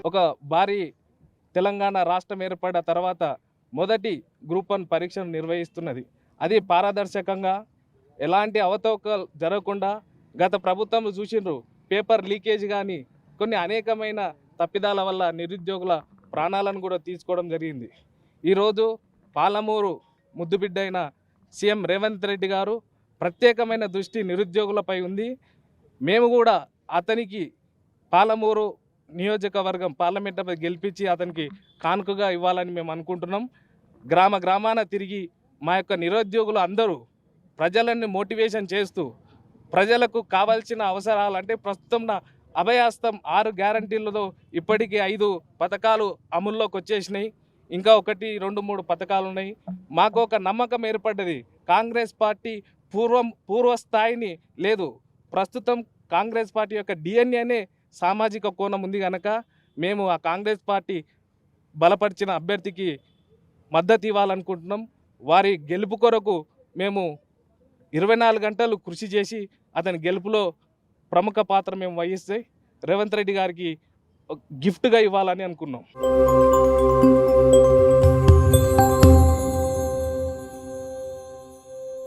ఒక భారీ తెలంగాణ రాష్ట్రం ఏర్పడిన తర్వాత మొదటి గ్రూప్ 1 పరీక్షను నిర్వహిస్తున్నది. అది పారదర్శకంగా ఎలాంటి అవతవకలు జరగకుండా గత ప్రభుత్వం చూసిండ్రు. పేపర్ లీకేజ్ కానీ కొన్ని అనేకమైన తప్పిదాల వల్ల నిరుద్యోగుల ప్రాణాలను కూడా తీసుకోవడం జరిగింది. ఈరోజు పాలమూరు ముద్దుబిడ్డ అయిన సీఎం రేవంత్ రెడ్డి గారు ప్రత్యేకమైన దృష్టి నిరుద్యోగులపై ఉంది. మేము కూడా అతనికి పాలమూరు నియోజకవర్గం పార్లమెంటుపై గెలిపించి అతనికి కానుకగా ఇవ్వాలని మేము అనుకుంటున్నాం. గ్రామాన తిరిగి మా యొక్క నిరుద్యోగులు అందరూ ప్రజలను మోటివేషన్ చేస్తూ ప్రజలకు కావాల్సిన అవసరాలు అంటే ప్రస్తుతం అభయహస్తం 6 గ్యారంటీలతో ఇప్పటికీ 5 పథకాలు అమల్లోకి వచ్చేసినాయి. ఇంకా 1, 2, 3 పథకాలు ఉన్నాయి. మాకు ఒక నమ్మకం ఏర్పడ్డది. కాంగ్రెస్ పార్టీ పూర్వ స్థాయిని లేదు. ప్రస్తుతం కాంగ్రెస్ పార్టీ యొక్క డిఎన్ఏనే సామాజిక కోణం ఉంది కనుక మేము ఆ కాంగ్రెస్ పార్టీ బలపరిచిన అభ్యర్థికి మద్దతు ఇవ్వాలనుకుంటున్నాం. వారి గెలుపు కొరకు మేము 24 గంటలు కృషి చేసి అతని గెలుపులో ప్రముఖ పాత్ర మేము వహిస్తే రేవంత్ రెడ్డి గారికి గిఫ్ట్గా ఇవ్వాలని అనుకున్నాం.